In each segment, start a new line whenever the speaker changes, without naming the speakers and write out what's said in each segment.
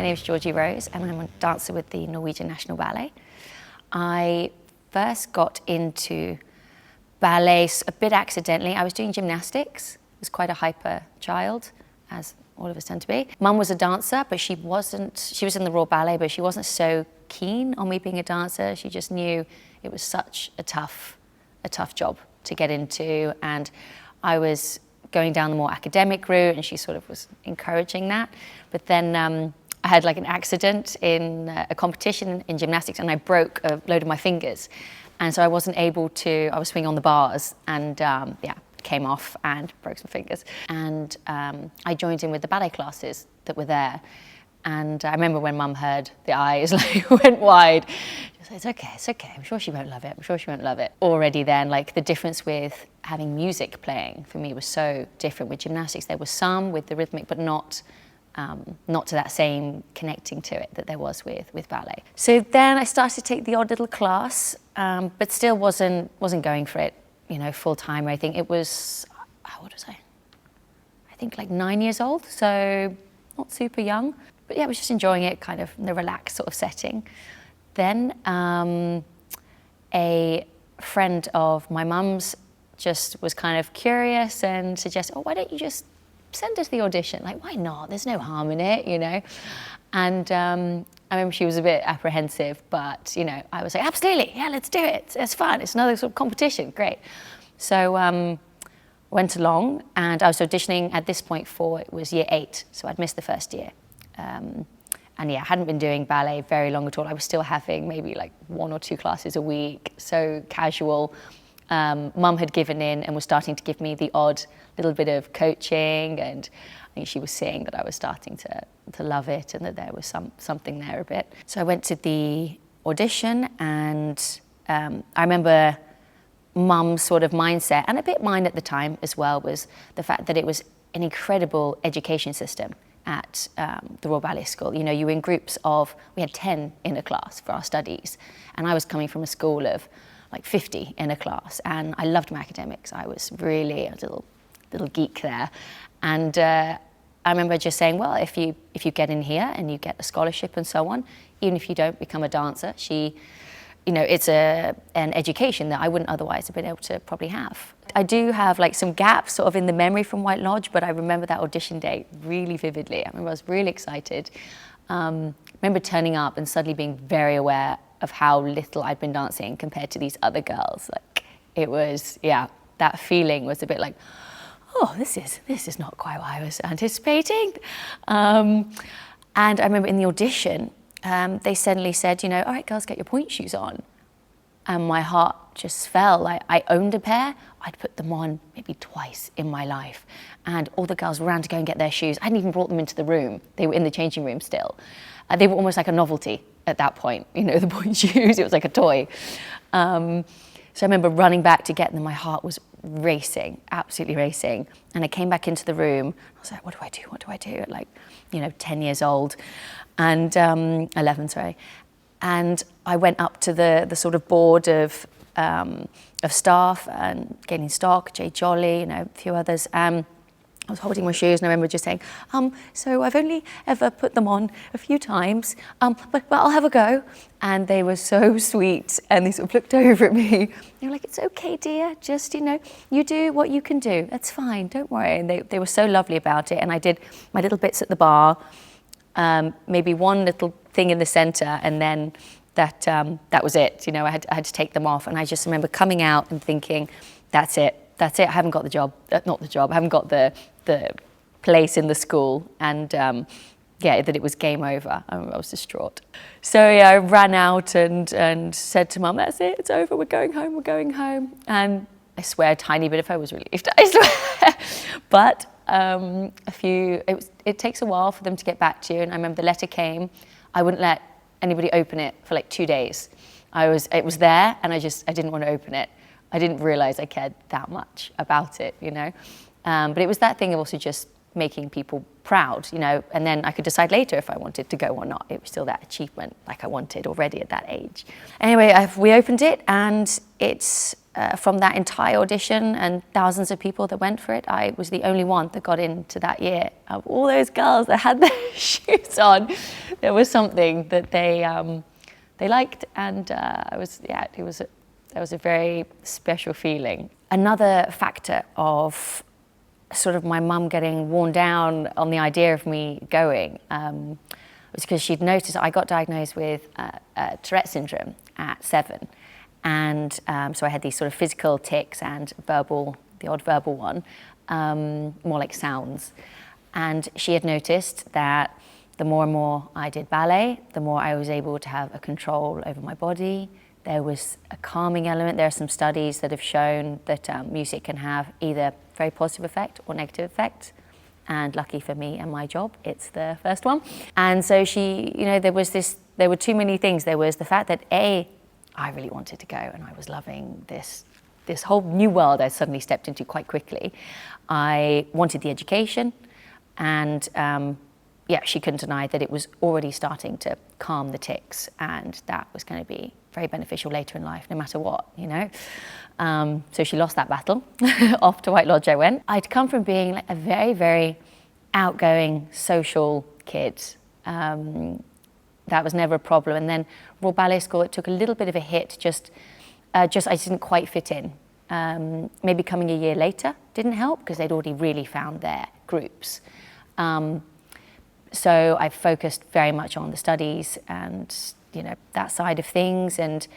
My name is Georgie Rose and I'm a dancer with the Norwegian National Ballet. I first got into ballet a bit accidentally. I was doing gymnastics. I was quite a hyper child, as all of us tend to be. Mum was a dancer, but she was in the Royal Ballet, but she wasn't so keen on me being a dancer. She just knew it was such a tough job to get into, and I was going down the more academic route, and she sort of was encouraging that. But then I had like an accident in a competition in gymnastics, and I broke a load of my fingers. And so I wasn't able to, I was swinging on the bars, and yeah, came off and broke some fingers. And I joined in with the ballet classes that were there. And I remember when Mum heard, the eyes like went wide. She was like, it's okay, I'm sure she won't love it, I'm sure she won't love it. Already then, like the difference with having music playing for me was so different. With gymnastics, there was some with the rhythmic, but not to that same connecting to it that there was with ballet. So then I started to take the odd little class, but still wasn't going for it, you know, full time or anything. It was, how old was I? I think like 9 years old, so not super young. But yeah, I was just enjoying it, kind of in the relaxed sort of setting. Then a friend of my mum's just was kind of curious and suggested, oh, why don't you just send her to the audition? Like, why not? There's no harm in it, you know? And I remember she was a bit apprehensive, but, you know, I was like, absolutely, yeah, let's do it. It's fun. It's another sort of competition. Great. So went along, and I was auditioning at this point for, it was year 8, so I'd missed the first year. And yeah, I hadn't been doing ballet very long at all. I was still having maybe like 1 or 2 classes a week, so casual. Mum had given in and was starting to give me the odd little bit of coaching, and I think she was seeing that I was starting to love it and that there was something there a bit. So I went to the audition, and I remember Mum's sort of mindset, and a bit mine at the time as well, was the fact that it was an incredible education system at the Royal Ballet School. You know, you were in groups of, we had 10 in a class for our studies, and I was coming from a school of like 50 in a class, and I loved my academics. I was really a little geek there. And I remember just saying, well, if you get in here and you get a scholarship and so on, even if you don't become a dancer, you know, it's an education that I wouldn't otherwise have been able to probably have. I do have like some gaps sort of in the memory from White Lodge, but I remember that audition day really vividly. I remember I was really excited. I remember turning up and suddenly being very aware of how little I'd been dancing compared to these other girls. Like, it was, yeah, that feeling was a bit like, oh, this is not quite what I was anticipating. And I remember in the audition, they suddenly said, you know, all right, girls, get your point shoes on. And my heart just fell. I owned a pair. I'd put them on maybe twice in my life. And all the girls ran to go and get their shoes. I hadn't even brought them into the room. They were in the changing room still. They were almost like a novelty at that point, you know, the point shoes. It was like a toy. So I remember running back to get them. My heart was racing, absolutely racing. And I came back into the room. I was like, what do I do? What do I do? At like, you know, 10 years old. And 11, sorry. And I went up to the sort of board of staff and Gaining Stock, Jay Jolly, you know, a few others. I was holding my shoes, and I remember just saying, so I've only ever put them on a few times, but I'll have a go. And they were so sweet, and they sort of looked over at me. They were like, it's okay, dear, just, you know, you do what you can do. That's fine, don't worry. And they were so lovely about it. And I did my little bits at the bar, maybe one little thing in the center, and then that was it. You know, I had to take them off. And I just remember coming out and thinking, that's it. I haven't got the job, I haven't got the place in the school, and yeah, that it was game over. I was distraught. So yeah, I ran out and said to Mum, that's it, it's over, we're going home. And I swear a tiny bit of her was relieved, I swear. But it takes a while for them to get back to you, and I remember the letter came, I wouldn't let anybody open it for like 2 days. It was there, and I didn't want to open it. I didn't realize I cared that much about it, you know. But it was that thing of also just making people proud, you know, and then I could decide later if I wanted to go or not. It was still that achievement like I wanted already at that age. Anyway, we opened it, and it's from that entire audition and thousands of people that went for it, I was the only one that got into that year. Of all those girls that had their shoes on, there was something that they liked, and that was a very special feeling. Another factor of sort of my mum getting worn down on the idea of me going was because she'd noticed I got diagnosed with Tourette syndrome at 7. And so I had these sort of physical tics and verbal, the odd verbal one, more like sounds. And she had noticed that the more and more I did ballet, the more I was able to have a control over my body. There was a calming element. There are some studies that have shown that music can have either very positive effect or negative effect. And lucky for me and my job, it's the first one. And so she, there were too many things. There was the fact that I really wanted to go, and I was loving this whole new world I suddenly stepped into quite quickly. I wanted the education, and she couldn't deny that it was already starting to calm the tics, and that was going to be very beneficial later in life, no matter what, So she lost that battle. Off to White Lodge I went. I'd come from being like a very, very outgoing, social kid. That was never a problem. And then Royal Ballet School, it took a little bit of a hit, just I didn't quite fit in. Maybe coming a year later didn't help because they'd already really found their groups. So I focused very much on the studies and, that side of things. And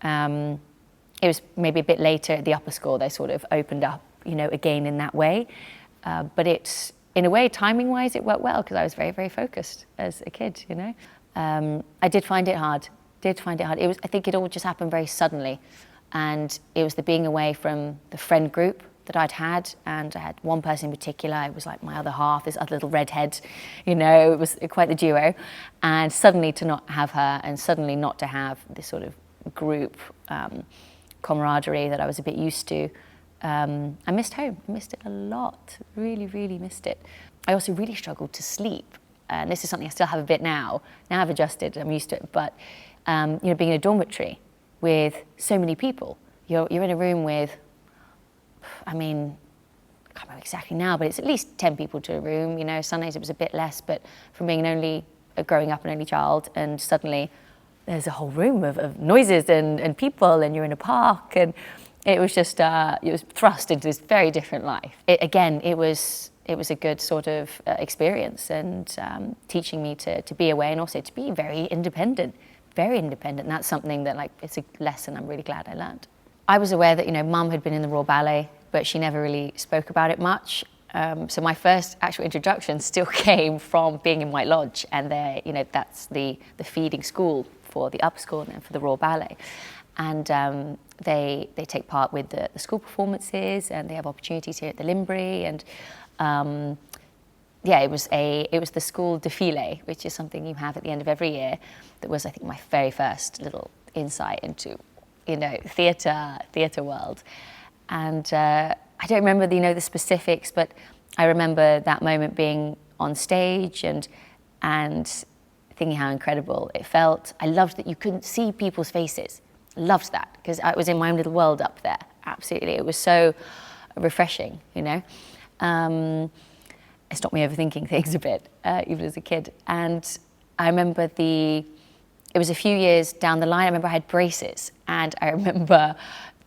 it was maybe a bit later at the upper school, they sort of opened up, again in that way. But it's, in a way, timing-wise, it worked well because I was very, very focused as a kid, I did find it hard. I think it all just happened very suddenly. And it was the being away from the friend group that I'd had. And I had one person in particular, it was like my other half, this other little redhead, it was quite the duo. And suddenly to not have her, and suddenly not to have this sort of group camaraderie that I was a bit used to, I missed home. I missed it a lot, really, really missed it. I also really struggled to sleep. And this is something I still have a bit now. Now I've adjusted, I'm used to it. But, being in a dormitory with so many people, you're in a room with, I can't remember exactly now, but it's at least 10 people to a room. Sundays it was a bit less, but from being growing up an only child, and suddenly there's a whole room of noises and people, and you're in a park, and it was just, it was thrust into this very different life. It was a good sort of experience, and teaching me to be away and also to be very independent. And that's something that it's a lesson I'm really glad I learned. I was aware that, Mum had been in the Royal Ballet, but she never really spoke about it much. So my first actual introduction still came from being in White Lodge, and that's the feeding school for the upper school and then for the Royal Ballet. And they take part with the school performances, and they have opportunities here at the Limbri, and it was the school défilé, which is something you have at the end of every year. That was, I think, my very first little insight into, theatre world. And I don't remember the specifics, but I remember that moment being on stage and thinking how incredible it felt. I loved that you couldn't see people's faces. Loved that, because I was in my own little world up there. Absolutely, it was so refreshing, It stopped me overthinking things a bit, even as a kid. And I remember it was a few years down the line, I remember I had braces, and I remember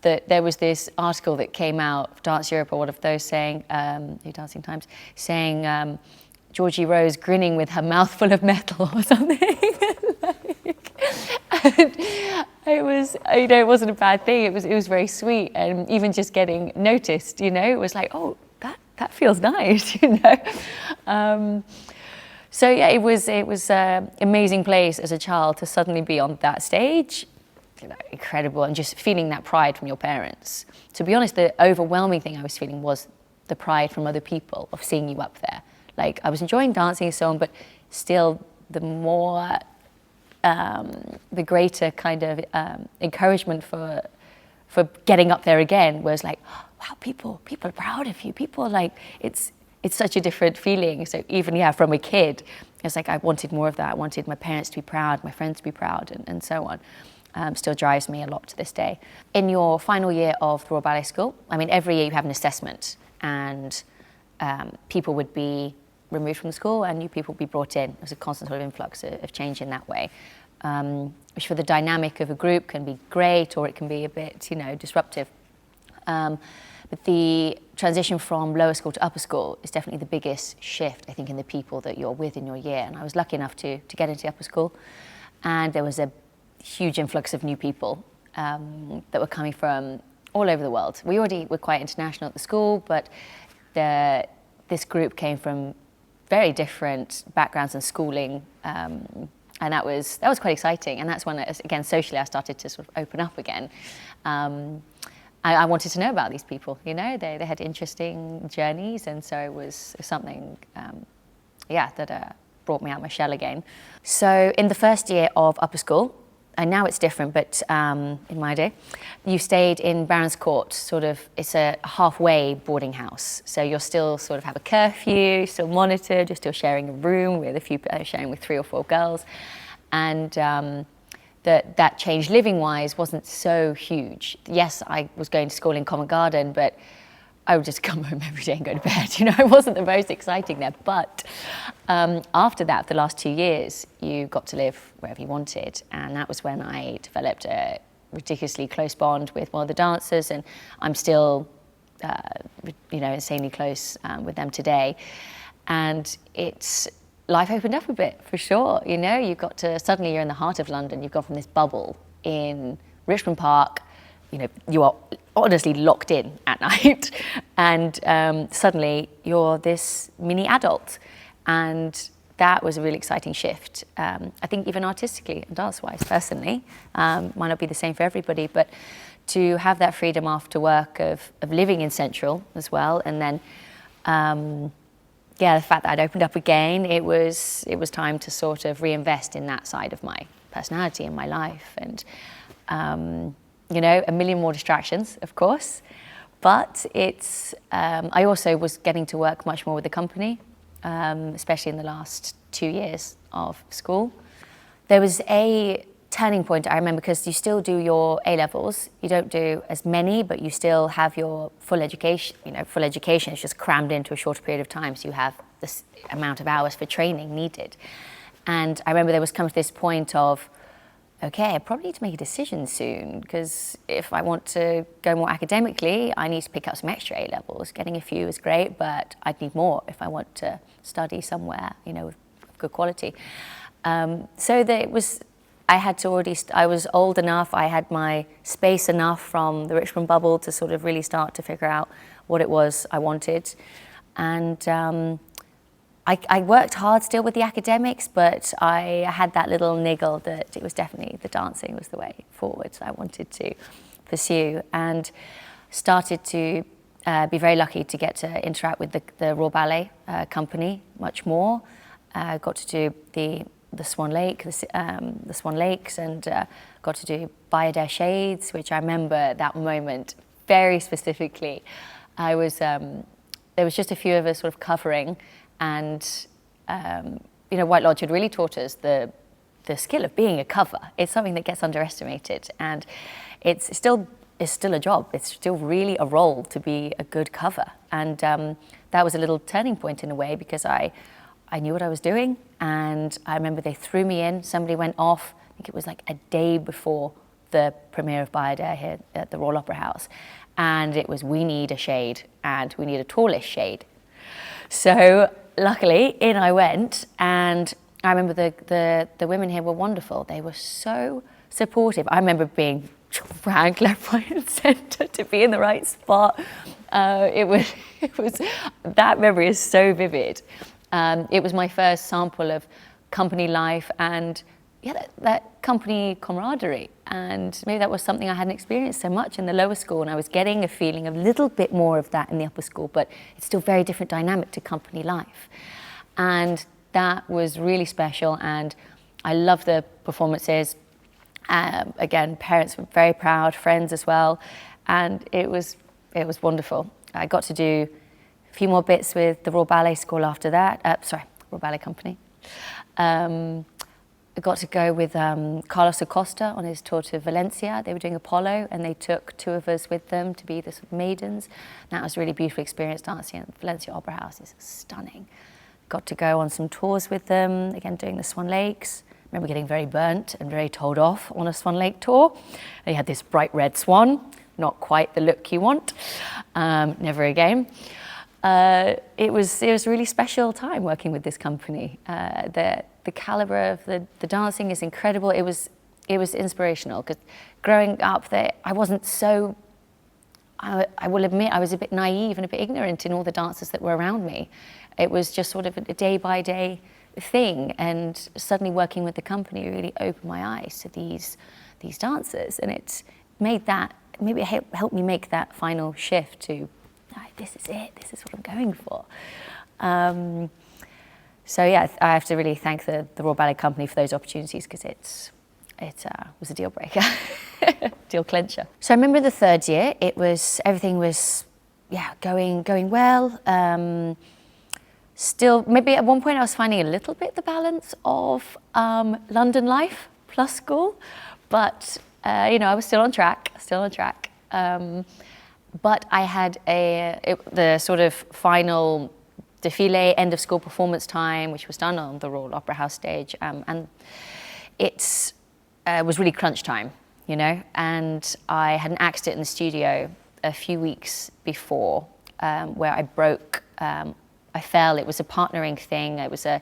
that there was this article that came out of Dance Europe or one of those saying, New Dancing Times, saying Georgie Rose grinning with her mouth full of metal or something. And it was, it wasn't a bad thing. It was very sweet, and even just getting noticed, it was like, oh, that feels nice, So yeah, it was an amazing place as a child to suddenly be on that stage. Incredible, and just feeling that pride from your parents. To be honest, the overwhelming thing I was feeling was the pride from other people of seeing you up there. I was enjoying dancing and so on, but still the more, the greater kind of encouragement for getting up there again was like, wow, people are proud of you. People it's such a different feeling. So even, from a kid, it's like I wanted more of that. I wanted my parents to be proud, my friends to be proud, and so on. still drives me a lot to this day. In your final year of the Royal Ballet School, I mean, every year you have an assessment, and people would be removed from the school and new people would be brought in. There's a constant sort of influx of change in that way, which for the dynamic of a group can be great, or it can be a bit, disruptive. But the transition from lower school to upper school is definitely the biggest shift, I think, in the people that you're with in your year. And I was lucky enough to get into the upper school, and there was a huge influx of new people that were coming from all over the world. We already were quite international at the school, but this group came from very different backgrounds and schooling, and that was quite exciting. And that's when, again, socially, I started to sort of open up again. I wanted to know about these people. They had interesting journeys, and so it was something, that brought me out of my shell again. So in the first year of upper school, and now it's different, but in my day, you stayed in Barons Court, it's a halfway boarding house. So you'll still sort of have a curfew, still monitored, you're still sharing a room with sharing with 3 or 4 girls. And that change living-wise wasn't so huge. Yes, I was going to school in Covent Garden, but I would just come home every day and go to bed. It wasn't the most exciting there. But after that, for the last 2 years, you got to live wherever you wanted. And that was when I developed a ridiculously close bond with one of the dancers. And I'm still, insanely close with them today. And life opened up a bit, for sure. Suddenly you're in the heart of London. You've gone from this bubble in Richmond Park. You are honestly locked in at night, and suddenly you're this mini adult, and that was a really exciting shift. I think even artistically and dance-wise, personally, might not be the same for everybody, but to have that freedom after work of living in Central as well, and then the fact that I'd opened up again, it was time to sort of reinvest in that side of my personality and my life, and a million more distractions, of course, but I also was getting to work much more with the company, especially in the last 2 years of school. There was a turning point, I remember, because you still do your A-levels. You don't do as many, but you still have your full education. Full education is just crammed into a shorter period of time, so you have this amount of hours for training needed. And I remember there was come to this point of, okay, I probably need to make a decision soon, because if I want to go more academically, I need to pick up some extra A-levels. Getting a few is great, but I'd need more if I want to study somewhere, with good quality. So that I was old enough, I had my space enough from the Richmond bubble to sort of really start to figure out what it was I wanted. And I worked hard still with the academics, but I had that little niggle that it was definitely the dancing was the way forward I wanted to pursue, and started to be very lucky to get to interact with the Royal Ballet company much more. Got to do the Swan Lakes, and got to do Bayadere Shades, which I remember that moment very specifically. There was just a few of us sort of covering, and White Lodge had really taught us the skill of being a cover. It's something that gets underestimated, and it's still a job. It's still really a role to be a good cover, and that was a little turning point in a way, because I knew what I was doing, and I remember they threw me in. Somebody went off, I think it was like a day before the premiere of Bayadere here at the Royal Opera House, and it was, we need a shade, and we need a tallish shade. So luckily, in I went, and I remember the women here were wonderful. They were so supportive. I remember being dragged left, right, and centre to be in the right spot. It was that memory is so vivid. It was my first sample of company life, and that company camaraderie. And maybe that was something I hadn't experienced so much in the lower school, and I was getting a feeling of a little bit more of that in the upper school, but it's still very different dynamic to company life. And that was really special, and I love the performances. Again, parents were very proud, friends as well, and it was wonderful. I got to do a few more bits with the Royal Ballet School after that. Royal Ballet Company. I got to go with Carlos Acosta on his tour to Valencia. They were doing Apollo, and they took 2 of us with them to be the sort of maidens. And that was a really beautiful experience dancing at Valencia Opera House. It's stunning. Got to go on some tours with them, again doing the Swan Lakes. I remember getting very burnt and very told off on a Swan Lake tour. They had this bright red swan, not quite the look you want, never again. It was a really special time working with this company. The caliber of the dancing is incredible. It was inspirational, because growing up there, I wasn't so, I will admit, I was a bit naive and a bit ignorant in all the dancers that were around me. It was just sort of a day-by-day thing, and suddenly working with the company really opened my eyes to these dancers, and it made that, maybe it helped me make that final shift to, this is it, this is what I'm going for. So yeah, I have to really thank the Royal Ballet Company for those opportunities, because it was a deal breaker, deal clincher. So I remember the 3rd year, everything was going well. Still, maybe at one point I was finding a little bit the balance of London life plus school, but I was still on track. But I had the sort of final défilé, end of school performance time, which was done on the Royal Opera House stage, and it was really crunch time, and I had an accident in the studio a few weeks before, where I broke, I fell. It was a partnering thing. It was a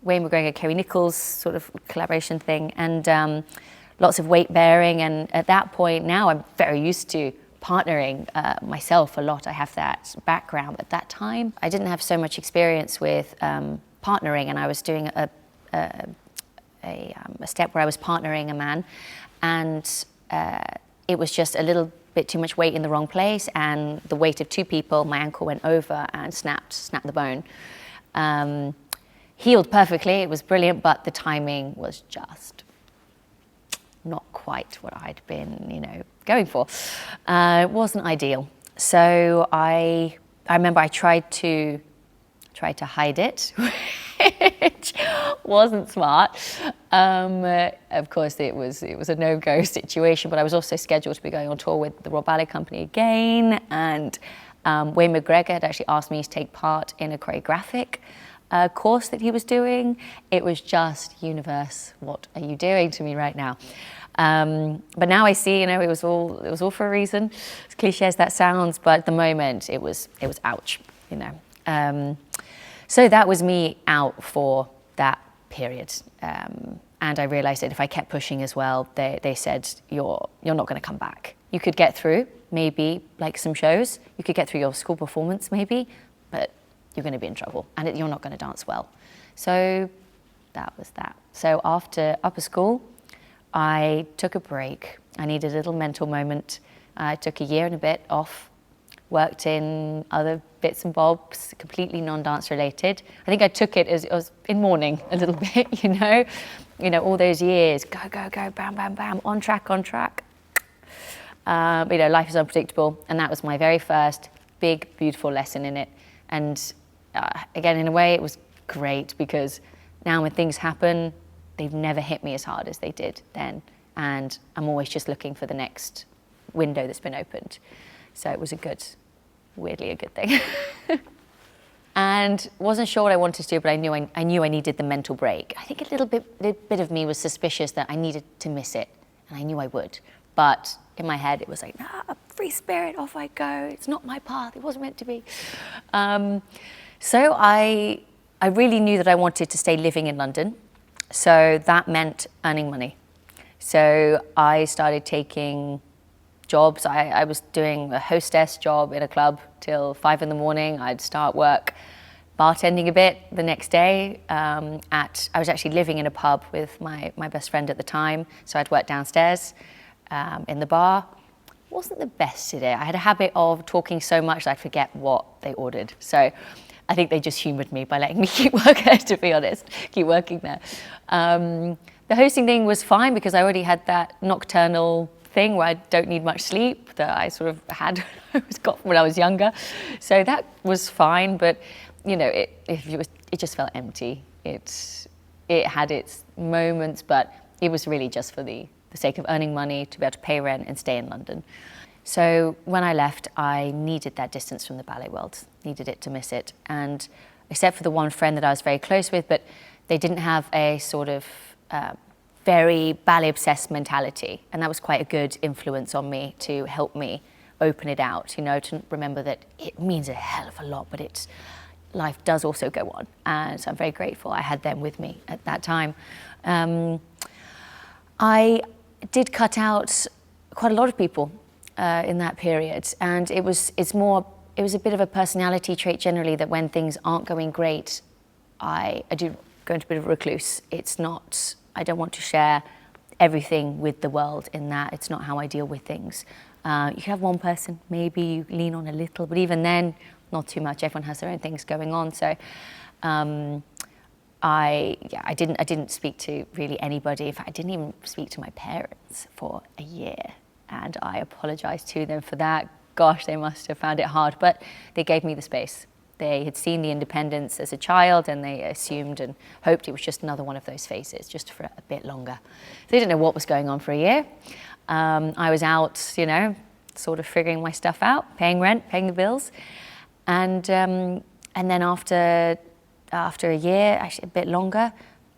Wayne McGregor, Kerry Nichols sort of collaboration thing, and lots of weight bearing, and at that point now I'm very used to partnering myself a lot. I have that background. At that time, I didn't have so much experience with partnering, and I was doing a step where I was partnering a man, and it was just a little bit too much weight in the wrong place, and the weight of 2 people, my ankle went over and snapped the bone. Healed perfectly, it was brilliant, but the timing was just not quite what I'd been, going for. It wasn't ideal. So I remember I tried to hide it, which wasn't smart. Of course, it was a no-go situation, but I was also scheduled to be going on tour with the Royal Ballet Company again, and Wayne McGregor had actually asked me to take part in a choreographic course that he was doing. It was just, universe, what are you doing to me right now? But now I see, it was all for a reason. As cliche as that sounds, but at the moment it was ouch, So that was me out for that period, and I realised that if I kept pushing as well, they said you're not going to come back. You could get through maybe like some shows, you could get through your school performance maybe, but you're going to be in trouble, and you're not going to dance well. So that was that. So after upper school, I took a break. I needed a little mental moment. I took a year and a bit off, worked in other bits and bobs, completely non-dance related. I think I took it as I was in mourning a little bit, all those years, go, bam, bam, bam, on track. Life is unpredictable, and that was my very first big, beautiful lesson in it. And again, in a way, it was great, because now when things happen, they've never hit me as hard as they did then, and I'm always just looking for the next window that's been opened. So it was weirdly a good thing. And wasn't sure what I wanted to do, but I knew I needed the mental break. I think a little bit of me was suspicious that I needed to miss it, and I knew I would. But in my head, it was like, free spirit, off I go. It's not my path. It wasn't meant to be. So I really knew that I wanted to stay living in London. So that meant earning money. So I started taking jobs. I was doing a hostess job in a club till 5 a.m. I'd start work bartending a bit the next day. I was actually living in a pub with my best friend at the time. So I'd work downstairs in the bar. Wasn't the best today. I had a habit of talking so much that I'd forget what they ordered. So I think they just humoured me by letting me keep working, to be honest, keep working there. The hosting thing was fine, because I already had that nocturnal thing where I don't need much sleep that I sort of had when I was younger. So that was fine, but it just felt empty. it had its moments, but it was really just for the sake of earning money to be able to pay rent and stay in London. So when I left, I needed that distance from the ballet world, needed it to miss it. And except for the one friend that I was very close with, but they didn't have a sort of very ballet obsessed mentality. And that was quite a good influence on me to help me open it out, you know, to remember that it means a hell of a lot, but life does also go on. And so I'm very grateful I had them with me at that time. I did cut out quite a lot of people in that period, and it was a bit of a personality trait generally that when things aren't going great, I do go into a bit of a recluse. I don't want to share everything with the world in that. It's not how I deal with things. You can have one person, maybe you lean on a little, but even then, not too much. Everyone has their own things going on. So I didn't speak to really anybody. In fact, I didn't even speak to my parents for a year. And I apologized to them for that. Gosh, they must have found it hard, but they gave me the space. They had seen the independence as a child, and they assumed and hoped it was just another one of those phases, just for a bit longer. They didn't know what was going on for a year. I was out, you know, sort of figuring my stuff out, paying rent, paying the bills. And then after a year, actually a bit longer,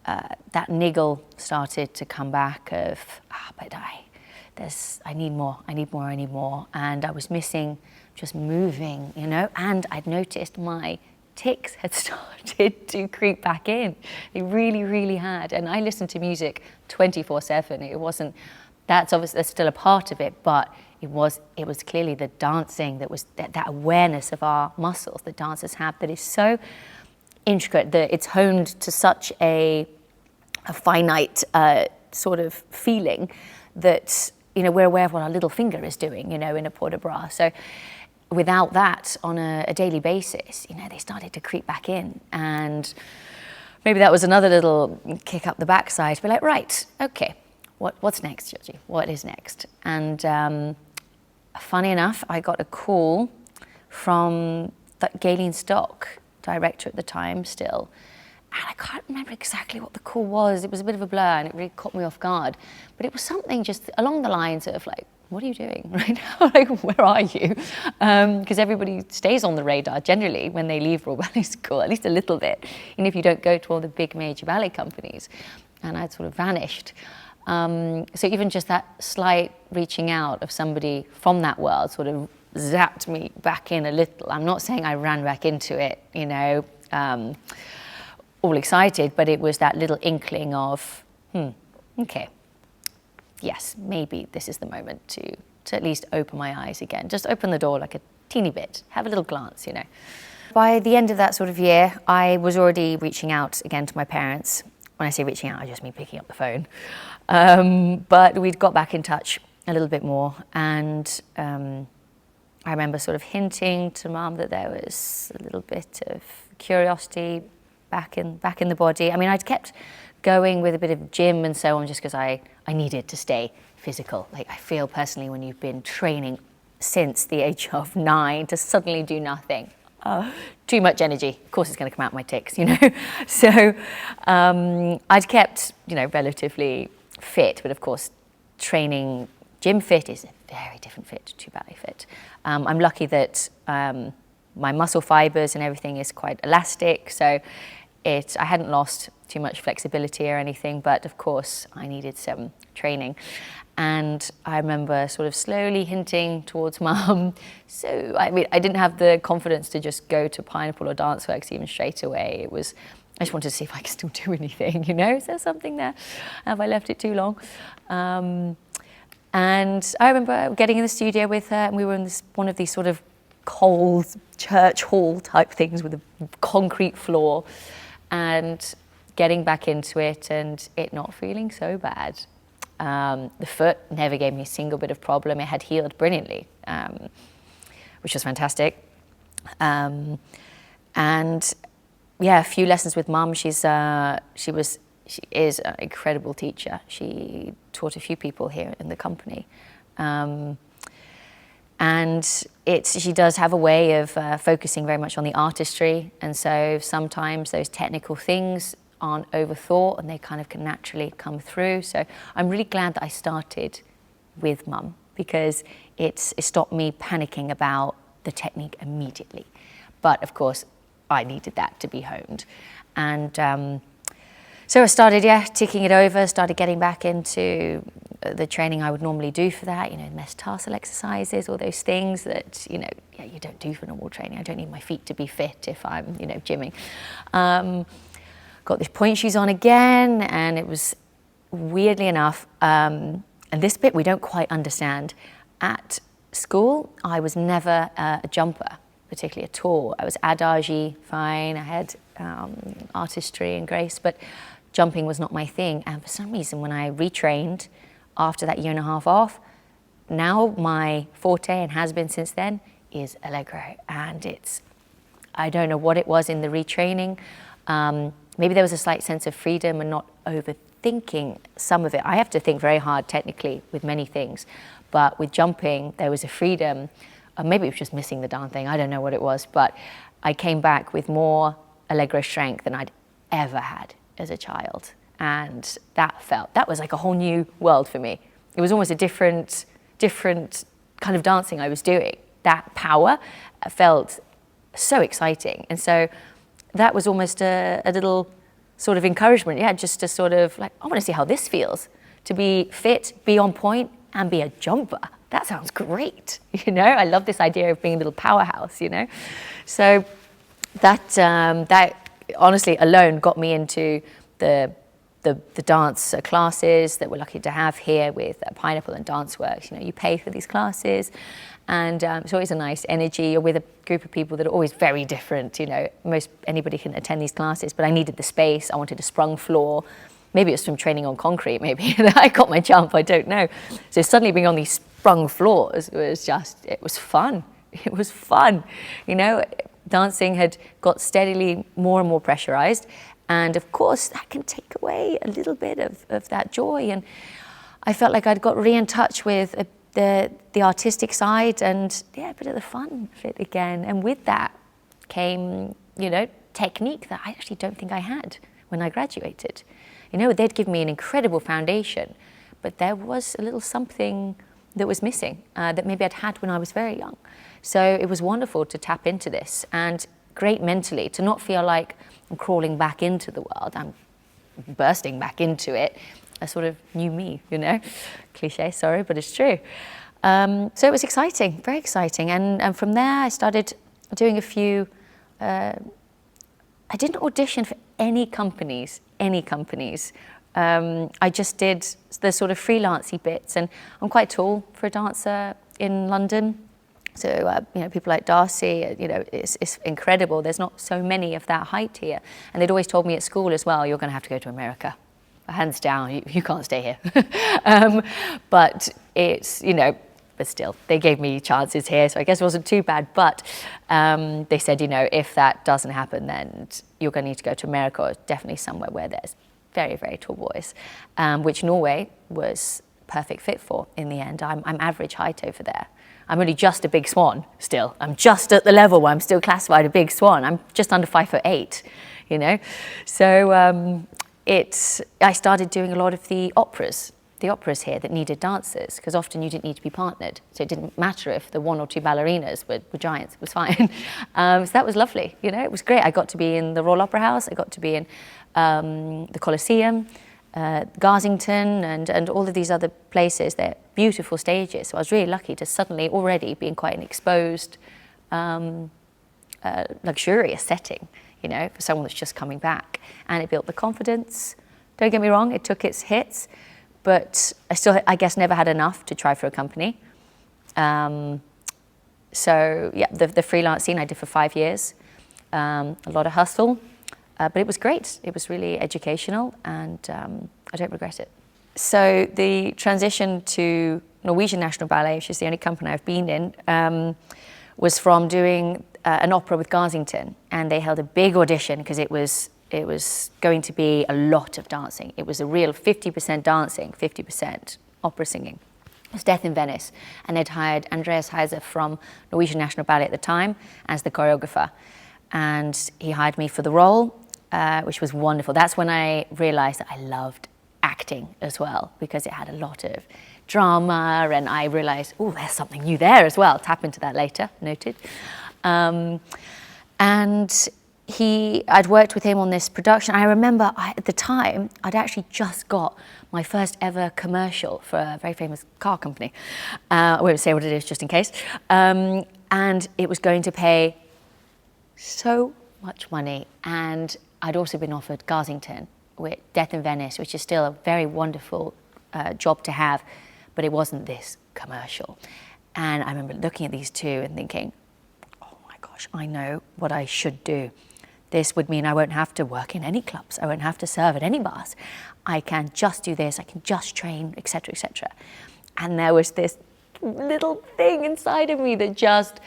that niggle started to come back of, but I need more. And I was missing just moving, you know, and I'd noticed my tics had started to creep back in. They really, really had. And I listened to music 24/7. It wasn't, that's still a part of it, but it was clearly the dancing that was that awareness of our muscles that dancers have that is so intricate, that it's honed to such a finite sort of feeling that, you know, we're aware of what our little finger is doing, you know, in a port de bras. So without that on a daily basis, you know, they started to creep back in. And maybe that was another little kick up the backside. Be like, right, okay, what's next, Georgie? What is next? And funny enough, I got a call from Galen Stock, director at the time still. And I can't remember exactly what the call was. It was a bit of a blur and it really caught me off guard. But it was something just along the lines of like, what are you doing right now? Like, where are you? Because everybody stays on the radar generally when they leave Royal Ballet School, at least a little bit, even if you don't go to all the big major ballet companies. And I'd sort of vanished. So even just that slight reaching out of somebody from that world sort of zapped me back in a little. I'm not saying I ran back into it, you know, all excited, but it was that little inkling of, okay, yes, maybe this is the moment to at least open my eyes again. Just open the door like a teeny bit, have a little glance, you know. By the end of that sort of year, I was already reaching out again to my parents. When I say reaching out, I just mean picking up the phone. But we'd got back in touch a little bit more, and I remember sort of hinting to Mum that there was a little bit of curiosity back in the body. I mean, I'd kept going with a bit of gym and so on just because I needed to stay physical. Like, I feel personally when you've been training since the age of 9 to suddenly do nothing, too much energy. Of course it's going to come out my tics, you know. So I'd kept, you know, relatively fit, but of course training gym fit is a very different fit to ballet fit. I'm lucky that my muscle fibers and everything is quite elastic, so I hadn't lost too much flexibility or anything, but of course I needed some training. And I remember sort of slowly hinting towards Mum. So, I mean, I didn't have the confidence to just go to Pineapple or Danceworks even straight away. I just wanted to see if I could still do anything, you know? Is there something there? Have I left it too long? And I remember getting in the studio with her, and we were in one of these sort of cold church hall type things with a concrete floor, and getting back into it and it not feeling so bad. The foot never gave me a single bit of problem. It had healed brilliantly, which was fantastic. And yeah, a few lessons with Mum. She is an incredible teacher. She taught a few people here in the company. And she does have a way of focusing very much on the artistry, and so sometimes those technical things aren't overthought and they kind of can naturally come through. So I'm really glad that I started with Mum, because it stopped me panicking about the technique immediately. But of course, I needed that to be honed. And so I started, ticking it over, started getting back into the training I would normally do for that, metatarsal exercises, all those things that, you don't do for normal training. I don't need my feet to be fit if I'm, gymming. Got the point shoes on again, and it was, weirdly enough, and this bit we don't quite understand. At school, I was never a jumper, particularly at all. I was adagey, fine. I had artistry and grace, but jumping was not my thing. And for some reason, when I retrained after that year and a half off, now my forte, and has been since then, is Allegro. And I don't know what it was in the retraining. Maybe there was a slight sense of freedom and not overthinking some of it. I have to think very hard technically with many things, but with jumping, there was a freedom. Maybe it was just missing the darn thing. I don't know what it was, but I came back with more Allegro strength than I'd ever had as a child. And that was like a whole new world for me. It was almost a different kind of dancing I was doing. That power felt so exciting. And so that was almost a little sort of encouragement, just to sort of like, I want to see how this feels, to be fit, be on point, and be a jumper. That sounds great, I love this idea of being a little powerhouse, So that honestly alone got me into the dance classes that we're lucky to have here with Pineapple and Dance Works. You pay for these classes, and it's always a nice energy. You're with a group of people that are always very different. Most anybody can attend these classes, but I needed the space. I wanted a sprung floor. Maybe it was from training on concrete. Maybe I got my jump. I don't know. So suddenly being on these sprung floors it was fun. It was fun. Dancing had got steadily more and more pressurized. And of course, that can take away a little bit of that joy. And I felt like I'd got in touch with the artistic side and, a bit of the fun of it again. And with that came, technique that I actually don't think I had when I graduated. They'd given me an incredible foundation, but there was a little something that was missing that maybe I'd had when I was very young. So it was wonderful to tap into this, and great mentally to not feel like I'm crawling back into the world. I'm bursting back into it, a sort of new me, Cliche, sorry, but it's true. So it was exciting, very exciting. And from there, I started doing a few, I didn't audition for any companies. I just did the sort of freelancey bits, and I'm quite tall for a dancer in London. So, people like Darcy, it's incredible. There's not so many of that height here. And they'd always told me at school as well, you're going to have to go to America. Hands down, you can't stay here. But it's, but still, they gave me chances here. So I guess it wasn't too bad. But they said, if that doesn't happen, then you're going to need to go to America, or definitely somewhere where there's very, very tall boys, which Norway was perfect fit for in the end. I'm average height over there. I'm only just a big swan still. I'm just at the level where I'm still classified a big swan. I'm just under 5'8", So I started doing a lot of the operas here that needed dancers, because often you didn't need to be partnered. So it didn't matter if the one or two ballerinas were giants, it was fine. So that was lovely, it was great. I got to be in the Royal Opera House, I got to be in the Colosseum, Garsington, and all of these other places. They're beautiful stages. So I was really lucky to suddenly already be in quite an exposed, luxurious setting, for someone that's just coming back. And it built the confidence. Don't get me wrong, it took its hits, but I still, I guess, never had enough to try for a company. So yeah, the freelance scene I did for 5 years, a lot of hustle. But it was great. It was really educational, and I don't regret it. So the transition to Norwegian National Ballet, which is the only company I've been in, was from doing an opera with Garsington, and they held a big audition because it was going to be a lot of dancing. It was a real 50% dancing, 50% opera singing. It was Death in Venice, and they'd hired Andreas Heiser from Norwegian National Ballet at the time as the choreographer, and he hired me for the role. which was wonderful. That's when I realized that I loved acting as well, because it had a lot of drama, and I realized, oh, there's something new there as well. Tap into that later, noted. And I'd worked with him on this production. I remember at the time, I'd actually just got my first ever commercial for a very famous car company. I won't say what it is just in case. And it was going to pay so much money. And I'd also been offered Garsington with Death in Venice, which is still a very wonderful job to have, but it wasn't this commercial. And I remember looking at these two and thinking, oh my gosh, I know what I should do. This would mean I won't have to work in any clubs. I won't have to serve at any bars. I can just do this. I can just train, etc., etc. And there was this little thing inside of me that just,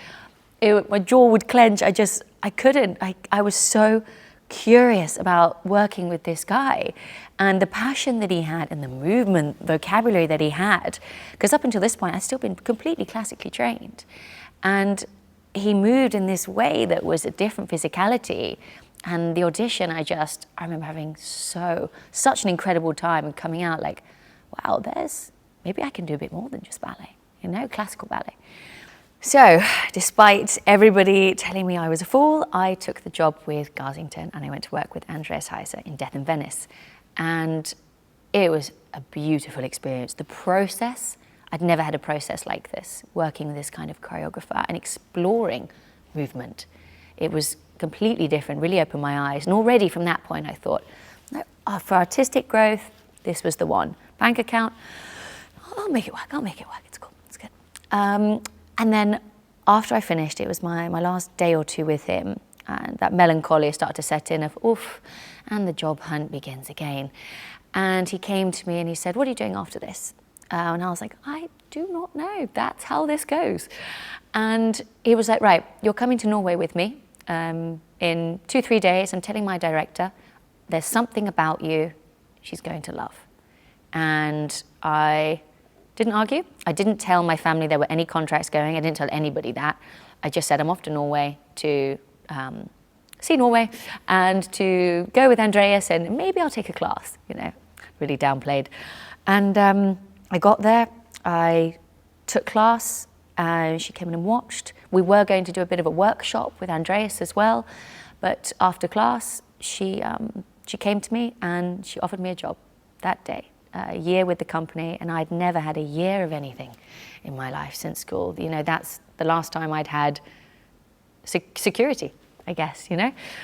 my jaw would clench. I couldn't. I was so curious about working with this guy and the passion that he had and the movement, vocabulary that he had. Because up until this point, I'd still been completely classically trained. And he moved in this way that was a different physicality. And the audition, I remember having such an incredible time and coming out like, wow, maybe I can do a bit more than just ballet, classical ballet. So, despite everybody telling me I was a fool, I took the job with Garsington and I went to work with Andreas Heiser in Death in Venice. And it was a beautiful experience. The process, I'd never had a process like this, working with this kind of choreographer and exploring movement. It was completely different, really opened my eyes. And already from that point I thought, no, for artistic growth, this was the one. Bank account, I'll make it work, it's cool, it's good. And then after I finished, it was my last day or two with him, and that melancholy started to set in of, oof, and the job hunt begins again. And he came to me and he said, what are you doing after this? And I was like, I do not know, that's how this goes. And he was like, right, you're coming to Norway with me. In 2-3 days, I'm telling my director, there's something about you she's going to love. And I didn't argue. I didn't tell my family there were any contracts going. I didn't tell anybody that. I just said I'm off to Norway to see Norway and to go with Andreas, and maybe I'll take a class, really downplayed. And I got there, I took class, and she came in and watched. We were going to do a bit of a workshop with Andreas as well, but after class, she came to me and she offered me a job that day. A year with the company, and I'd never had a year of anything in my life since school. That's the last time I'd had security, I guess,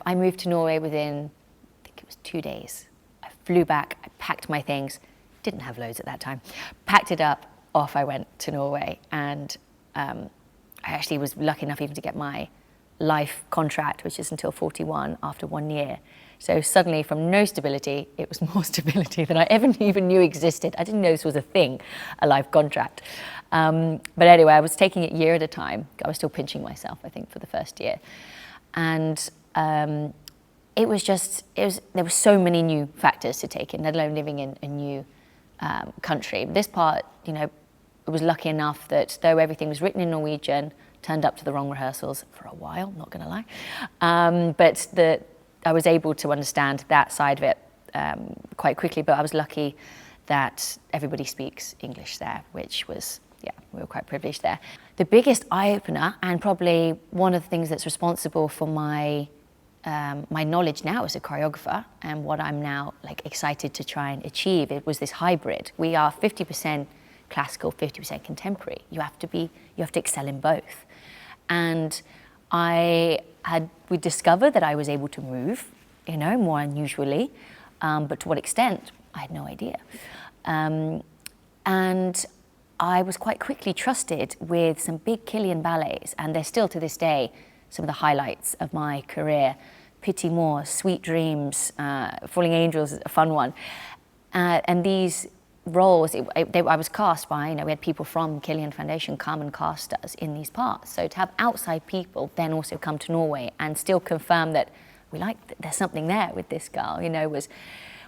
I moved to Norway within, I think it was 2 days. I flew back, I packed my things, didn't have loads at that time, packed it up, off I went to Norway, and I actually was lucky enough even to get my life contract, which is until 41 after 1 year. So suddenly from no stability, it was more stability than I ever even knew existed. I didn't know this was a thing, a life contract. But anyway, I was taking it year at a time. I was still pinching myself, I think, for the first year. And there were so many new factors to take in, let alone living in a new country. This part, it was lucky enough that though everything was written in Norwegian, turned up to the wrong rehearsals for a while, not gonna lie. But I was able to understand that side of it quite quickly, but I was lucky that everybody speaks English there, which was, we were quite privileged there. The biggest eye-opener, and probably one of the things that's responsible for my knowledge now as a choreographer and what I'm now excited to try and achieve, it was this hybrid. We are 50% classical, 50% contemporary. You have to excel in both. And we discovered that I was able to move, more unusually, but to what extent, I had no idea. And I was quite quickly trusted with some big Killian ballets, and they're still to this day some of the highlights of my career. Pity More, Sweet Dreams, Falling Angels is a fun one. And these roles, I was cast by, we had people from Killian Foundation come and cast us in these parts. So to have outside people then also come to Norway and still confirm that there's something there with this girl,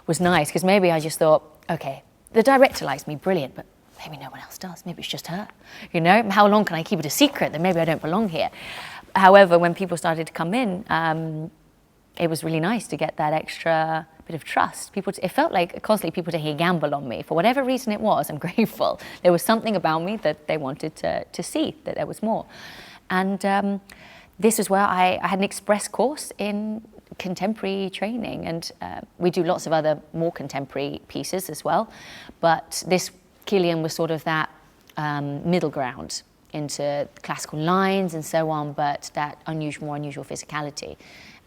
was nice, because maybe I just thought, okay, the director likes me, brilliant, but maybe no one else does, maybe it's just her, How long can I keep it a secret that maybe I don't belong here? However, when people started to come in, it was really nice to get that extra bit of trust. It felt like constantly people taking a gamble on me. For whatever reason it was, I'm grateful. There was something about me that they wanted to see, that there was more. And this was where I had an express course in contemporary training, and we do lots of other more contemporary pieces as well. But this Killian was sort of that middle ground into classical lines and so on, but that more unusual physicality.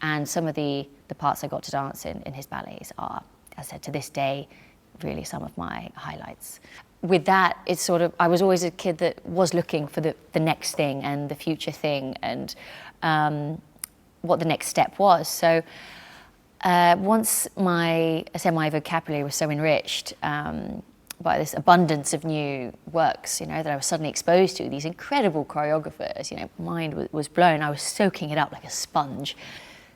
And some of the parts I got to dance in his ballets are, as I said, to this day, really some of my highlights. With that, it's sort of, I was always a kid that was looking for the next thing and the future thing, and what the next step was. So once my vocabulary was so enriched by this abundance of new works, that I was suddenly exposed to, these incredible choreographers, mind was blown. I was soaking it up like a sponge.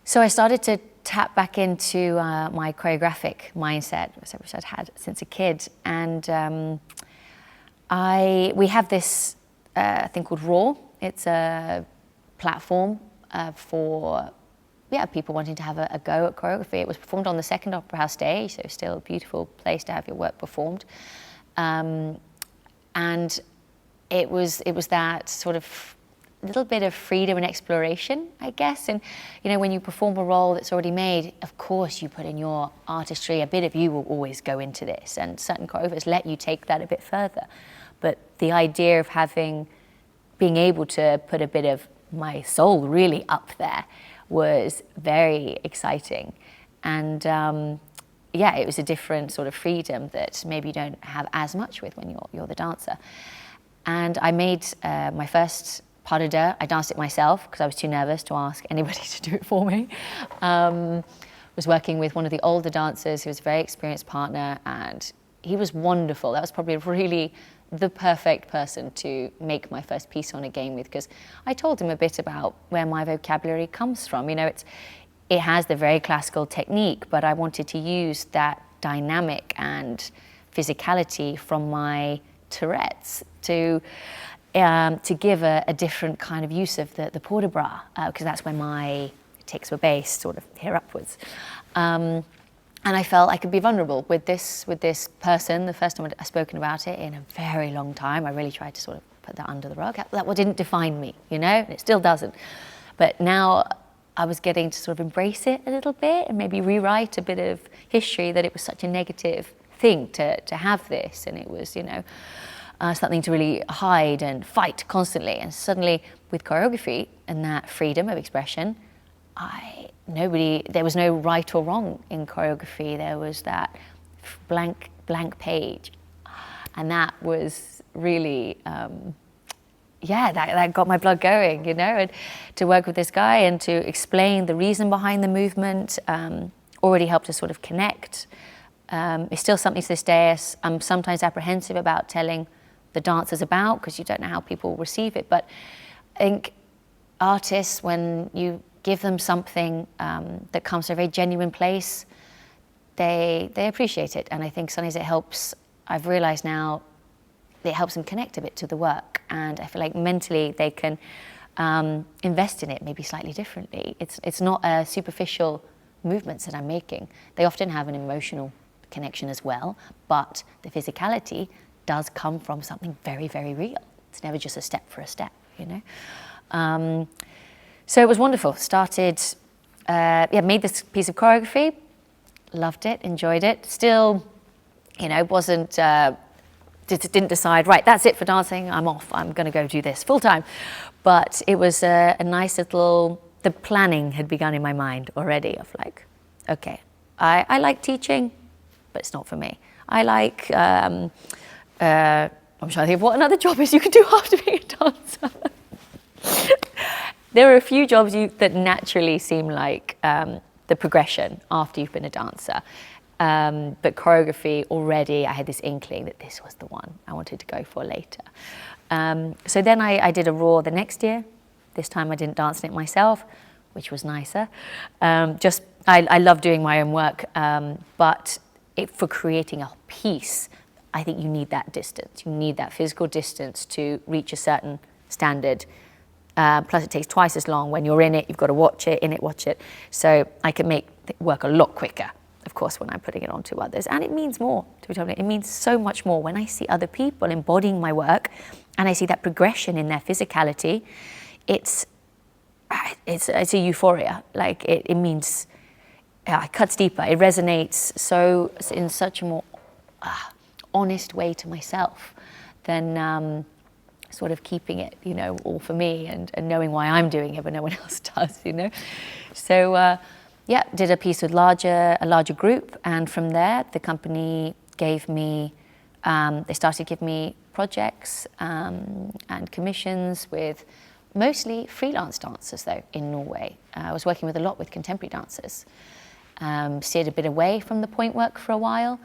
So I started to tap back into my choreographic mindset, which I'd had since a kid. And we have this thing called Raw. It's a platform for people wanting to have a go at choreography. It was performed on the Second Opera House stage, so still a beautiful place to have your work performed. And it was that sort of little bit of freedom and exploration, I guess. And when you perform a role that's already made, of course you put in your artistry. A bit of you will always go into this, and certain choreographers let you take that a bit further. But the idea of being able to put a bit of my soul really up there was very exciting. And it was a different sort of freedom that maybe you don't have as much with when you're the dancer. And I made my first pas de deux. I danced it myself because I was too nervous to ask anybody to do it for me. Was working with one of the older dancers who was a very experienced partner, and he was wonderful. That was probably really the perfect person to make my first piece on again with, because I told him a bit about where my vocabulary comes from. It has the very classical technique, but I wanted to use that dynamic and physicality from my Tourette's to give a different kind of use of the port de bras, because that's where my tics were based, sort of here upwards. And I felt I could be vulnerable with this person. The first time I'd spoken about it in a very long time. I really tried to sort of put that under the rug. That didn't define me, and it still doesn't. But now I was getting to sort of embrace it a little bit and maybe rewrite a bit of history, that it was such a negative thing to have this, and it was, something to really hide and fight constantly. And suddenly, with choreography and that freedom of expression, there was no right or wrong in choreography. There was that blank page, and that was really, that got my blood going, and to work with this guy and to explain the reason behind the movement already helped us sort of connect. It's still something to this day I'm sometimes apprehensive about telling the dancers about, because you don't know how people receive it. But I think artists, when you give them something that comes from a very genuine place, they appreciate it. And I think sometimes it helps, I've realized now, it helps them connect a bit to the work. And I feel like mentally they can invest in it maybe slightly differently. It's not superficial movements that I'm making. They often have an emotional connection as well, but the physicality does come from something very, very real. It's never just a step for a step, So it was wonderful. Started, made this piece of choreography, loved it, enjoyed it. Still, wasn't, didn't decide, right, that's it for dancing, I'm off, I'm going to go do this full time. But it was a nice little, the planning had begun in my mind already of like, okay, I like teaching, but it's not for me. I like, I'm trying to think of what another job is you can do after being a dancer. There are a few jobs that naturally seem like the progression after you've been a dancer. But choreography, already I had this inkling that this was the one I wanted to go for later. So then I did a Raw the next year. This time I didn't dance in it myself, which was nicer. I love doing my own work, but for creating a piece, I think you need that distance. You need that physical distance to reach a certain standard Plus it takes twice as long. When you're in it, you've got to watch it, watch it. So I can make it work a lot quicker, of course, when I'm putting it onto others. And it means more, to be totally honest. It means so much more when I see other people embodying my work and I see that progression in their physicality. It's a euphoria. Like it means, it cuts deeper. It resonates so in such a more honest way to myself than sort of keeping it, all for me and knowing why I'm doing it, but no one else does, So, did a piece with a larger group, and from there, the company gave me, they started to give me projects and commissions with mostly freelance dancers, though, in Norway. I was working with a lot with contemporary dancers. Steered a bit away from the point work for a while.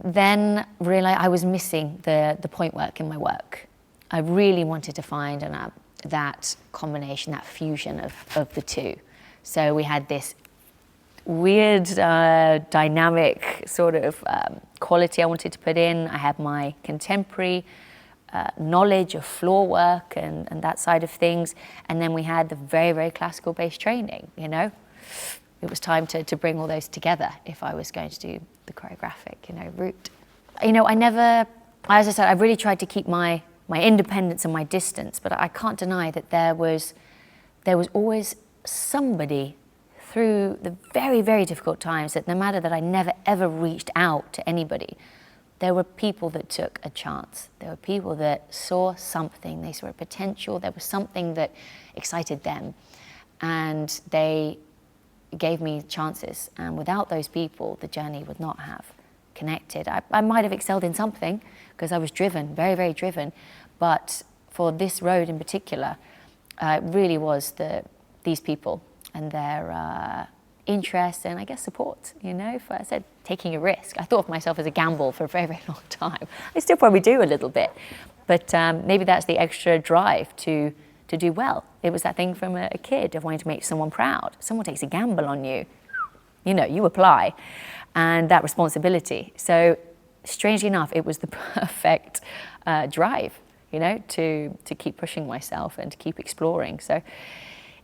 Then realized I was missing the point work in my work. I really wanted to find that combination, that fusion of the two. So we had this weird, dynamic sort of quality I wanted to put in. I had my contemporary knowledge of floor work and that side of things. And then we had the very, very classical based training, It was time to bring all those together if I was going to do the choreographic, route. I never, as I said, I really tried to keep my independence and my distance, but I can't deny that there was always somebody through the very, very difficult times that no matter that I never ever reached out to anybody, there were people that took a chance. There were people that saw something, they saw a potential, there was something that excited them, and they gave me chances. And without those people, the journey would not have connected. I might have excelled in something because I was driven, very, very driven. But for this road in particular, it really was these people and their interest and I guess support, for, I said, taking a risk. I thought of myself as a gamble for a very, very long time. I still probably do a little bit, but maybe that's the extra drive to do well. It was that thing from a kid of wanting to make someone proud. Someone takes a gamble on you, you apply, and that responsibility. So strangely enough, it was the perfect drive, to keep pushing myself and to keep exploring. So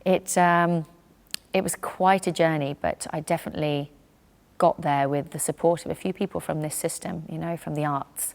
it was quite a journey, but I definitely got there with the support of a few people from this system, from the arts.